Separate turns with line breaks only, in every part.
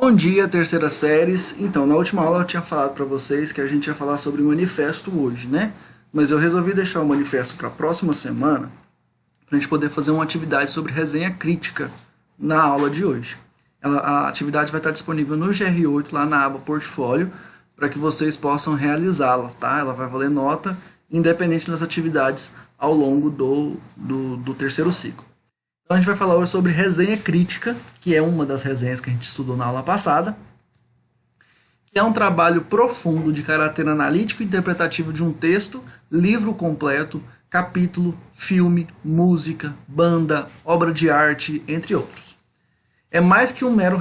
Bom dia, terceira séries. Então, na última aula eu tinha falado para vocês que a gente ia falar sobre o manifesto hoje, né? Mas eu resolvi deixar o manifesto para a próxima semana, para a gente poder fazer uma atividade sobre resenha crítica na aula de hoje. A atividade vai estar disponível no GR8, lá na aba Portfólio, para que vocês possam realizá-la, tá? Ela vai valer nota, independente das atividades ao longo do terceiro ciclo. Então a gente vai falar hoje sobre resenha crítica, que é uma das resenhas que a gente estudou na aula passada, que é um trabalho profundo de caráter analítico e interpretativo de um texto, livro completo, capítulo, filme, música, banda, obra de arte, entre outros. É mais que um mero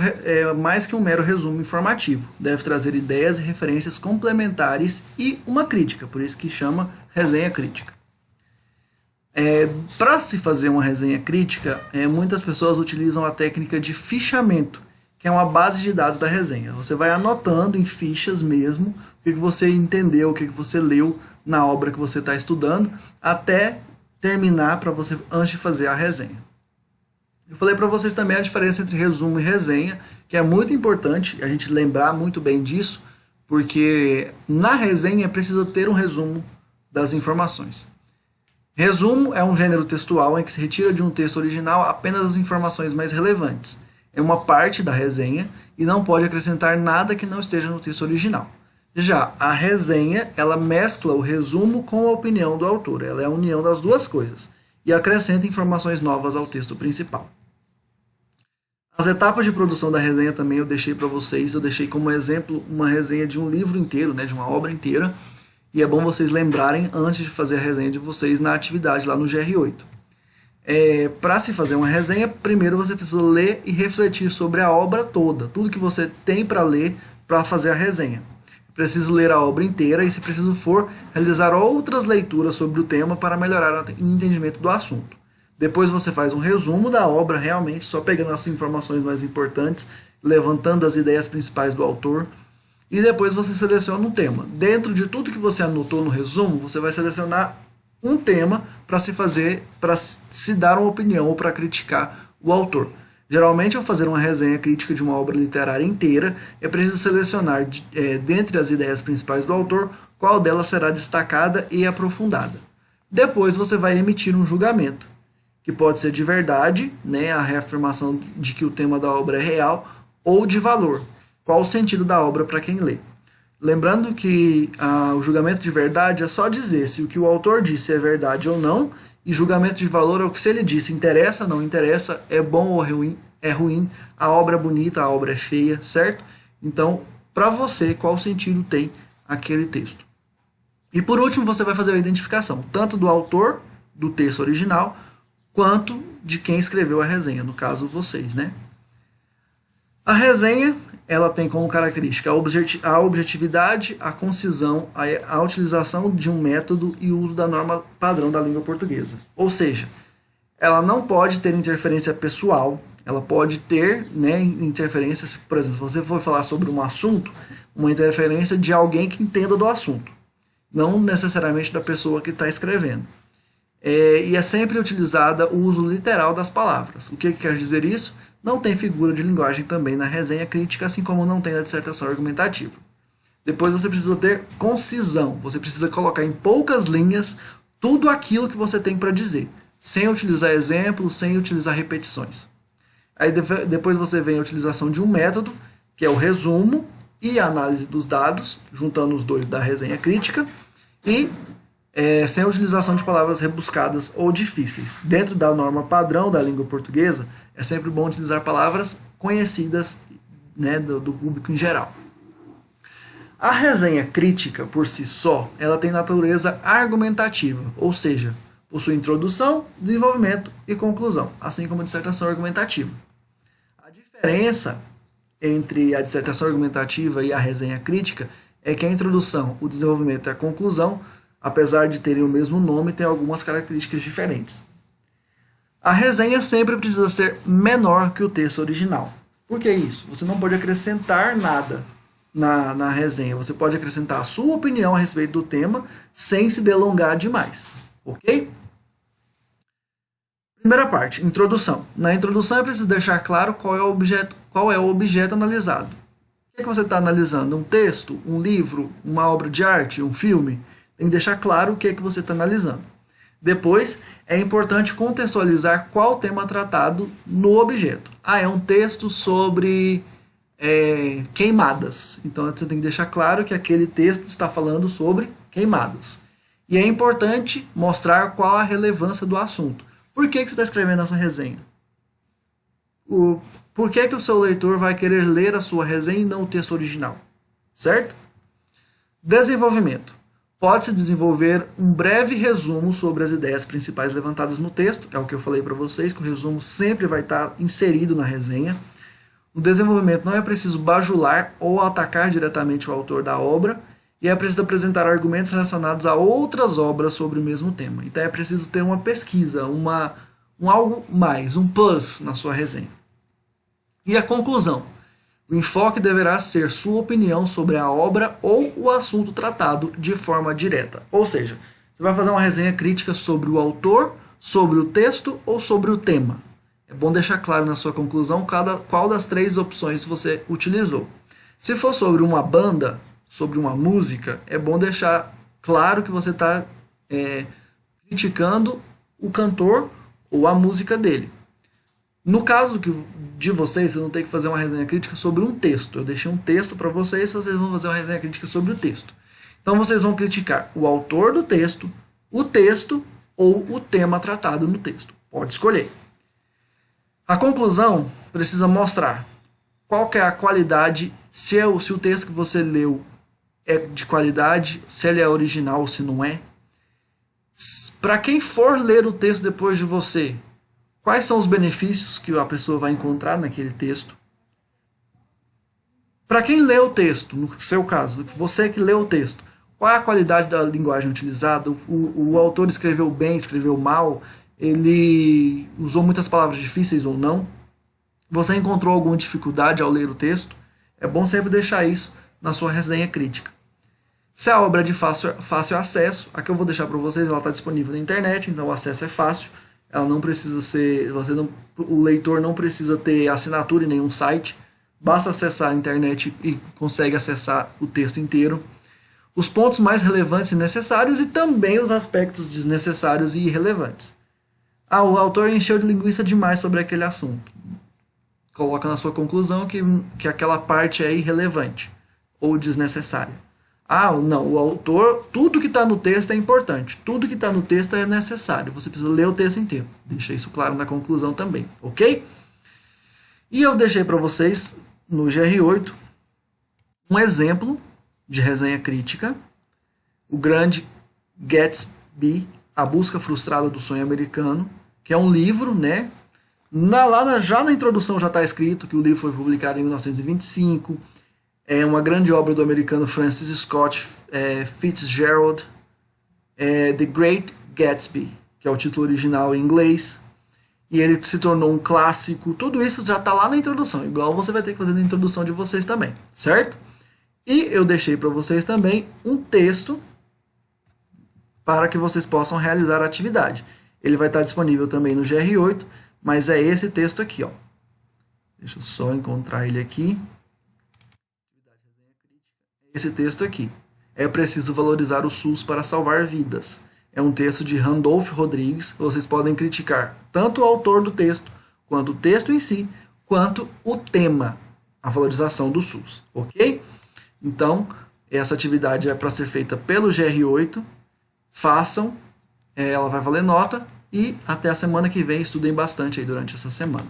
resumo informativo. Deve trazer ideias e referências complementares e uma crítica, por isso que chama resenha crítica. Para se fazer uma resenha crítica, muitas pessoas utilizam a técnica de fichamento, que é uma base de dados da resenha. Você vai anotando em fichas mesmo o que você entendeu, o que você leu na obra que você está estudando, até terminar para você antes de fazer a resenha. Eu falei para vocês também a diferença entre resumo e resenha, que é muito importante a gente lembrar muito bem disso, porque na resenha é preciso ter um resumo das informações. Resumo é um gênero textual em que se retira de um texto original apenas as informações mais relevantes. É uma parte da resenha e não pode acrescentar nada que não esteja no texto original. Já a resenha, ela mescla o resumo com a opinião do autor. Ela é a união das duas coisas e acrescenta informações novas ao texto principal. As etapas de produção da resenha também eu deixei para vocês. Eu deixei como exemplo uma resenha de um livro inteiro, de uma obra inteira. E é bom vocês lembrarem antes de fazer a resenha de vocês na atividade lá no GR8. Para se fazer uma resenha, primeiro você precisa ler e refletir sobre a obra toda, tudo que você tem para ler para fazer a resenha. É preciso ler a obra inteira e, se preciso for, realizar outras leituras sobre o tema para melhorar o entendimento do assunto. Depois você faz um resumo da obra, realmente só pegando as informações mais importantes, levantando as ideias principais do autor. E depois você seleciona um tema. Dentro de tudo que você anotou no resumo, você vai selecionar um tema para se dar uma opinião ou para criticar o autor. Geralmente, ao fazer uma resenha crítica de uma obra literária inteira, é preciso selecionar, dentre as ideias principais do autor, qual delas será destacada e aprofundada. Depois você vai emitir um julgamento, que pode ser de verdade, a reafirmação de que o tema da obra é real, ou de valor. Qual o sentido da obra para quem lê? Lembrando que o julgamento de verdade é só dizer se o que o autor disse é verdade ou não, e julgamento de valor é o que, se ele disse interessa, não interessa, é bom ou é ruim, a obra é bonita, a obra é feia, certo? Então, para você, qual sentido tem aquele texto? E por último, você vai fazer a identificação, tanto do autor do texto original, quanto de quem escreveu a resenha, no caso vocês, A resenha, ela tem como característica a objetividade, a concisão, a utilização de um método e o uso da norma padrão da língua portuguesa. Ou seja, ela não pode ter interferência pessoal, ela pode ter interferência, por exemplo, se você for falar sobre um assunto, uma interferência de alguém que entenda do assunto, não necessariamente da pessoa que está escrevendo. E é sempre utilizada o uso literal das palavras. O que quer dizer isso? Não tem figura de linguagem também na resenha crítica, assim como não tem na dissertação argumentativa. Depois você precisa ter concisão, você precisa colocar em poucas linhas tudo aquilo que você tem para dizer, sem utilizar exemplos, sem utilizar repetições. Aí depois você vem a utilização de um método, que é o resumo e a análise dos dados, juntando os dois da resenha crítica, e sem a utilização de palavras rebuscadas ou difíceis. Dentro da norma padrão da língua portuguesa, é sempre bom utilizar palavras conhecidas do público em geral. A resenha crítica, por si só, ela tem natureza argumentativa, ou seja, possui introdução, desenvolvimento e conclusão, assim como a dissertação argumentativa. A diferença entre a dissertação argumentativa e a resenha crítica é que a introdução, o desenvolvimento e a conclusão, apesar de terem o mesmo nome, tem algumas características diferentes. A resenha sempre precisa ser menor que o texto original. Por que isso? Você não pode acrescentar nada na resenha. Você pode acrescentar a sua opinião a respeito do tema sem se delongar demais. Ok? Primeira parte, introdução. Na introdução é preciso deixar claro qual é o objeto qual é o objeto analisado. O que você está analisando? Um texto, um livro, uma obra de arte, um filme? Tem que deixar claro o que você está analisando. Depois, é importante contextualizar qual tema tratado no objeto. É um texto sobre queimadas. Então, você tem que deixar claro que aquele texto está falando sobre queimadas. E é importante mostrar qual a relevância do assunto. Por que você está escrevendo essa resenha? Por que o seu leitor vai querer ler a sua resenha e não o texto original? Certo? Desenvolvimento. Pode-se desenvolver um breve resumo sobre as ideias principais levantadas no texto. É o que eu falei para vocês, que o resumo sempre vai estar inserido na resenha. No desenvolvimento não é preciso bajular ou atacar diretamente o autor da obra, e é preciso apresentar argumentos relacionados a outras obras sobre o mesmo tema. Então é preciso ter uma pesquisa, um algo mais, um plus na sua resenha. E a conclusão. O enfoque deverá ser sua opinião sobre a obra ou o assunto tratado de forma direta. Ou seja, você vai fazer uma resenha crítica sobre o autor, sobre o texto ou sobre o tema. É bom deixar claro na sua conclusão qual das três opções você utilizou. Se for sobre uma banda, sobre uma música, é bom deixar claro que você está criticando o cantor ou a música dele. No caso de vocês não tem que fazer uma resenha crítica sobre um texto. Eu deixei um texto para vocês vão fazer uma resenha crítica sobre o texto. Então vocês vão criticar o autor do texto, o texto ou o tema tratado no texto. Pode escolher. A conclusão precisa mostrar qual que é a qualidade, se o texto que você leu é de qualidade, se ele é original ou se não é. Para quem for ler o texto depois de você, quais são os benefícios que a pessoa vai encontrar naquele texto? Para quem lê o texto, no seu caso, você que lê o texto, qual é a qualidade da linguagem utilizada? O autor escreveu bem, escreveu mal? Ele usou muitas palavras difíceis ou não? Você encontrou alguma dificuldade ao ler o texto? É bom sempre deixar isso na sua resenha crítica. Se a obra é de fácil acesso, a que eu vou deixar para vocês, ela está disponível na internet, então o acesso é fácil. Ela não precisa ser, o leitor não precisa ter assinatura em nenhum site. Basta acessar a internet e consegue acessar o texto inteiro. Os pontos mais relevantes e necessários e também os aspectos desnecessários e irrelevantes. O autor encheu de linguiça demais sobre aquele assunto. Coloca na sua conclusão que aquela parte é irrelevante ou desnecessária. Não, o autor, tudo que está no texto é importante, tudo que está no texto é necessário, você precisa ler o texto inteiro. Deixei isso claro na conclusão também, ok? E eu deixei para vocês, no GR8, um exemplo de resenha crítica, O Grande Gatsby, A Busca Frustrada do Sonho Americano, que é um livro, né? Já na introdução já está escrito que o livro foi publicado em 1925, é uma grande obra do americano Francis Scott Fitzgerald, The Great Gatsby, que é o título original em inglês, e ele se tornou um clássico. Tudo isso já está lá na introdução, igual você vai ter que fazer na introdução de vocês também, certo? E eu deixei para vocês também um texto para que vocês possam realizar a atividade. Ele vai estar disponível também no GR8, mas é esse texto aqui, ó. Deixa eu só encontrar ele aqui. Esse texto aqui. É preciso valorizar o SUS para salvar vidas. É um texto de Randolph Rodrigues. Vocês podem criticar tanto o autor do texto, quanto o texto em si, quanto o tema, a valorização do SUS. Ok? Então, essa atividade é para ser feita pelo GR8. Façam, ela vai valer nota. E até a semana que vem, estudem bastante aí durante essa semana.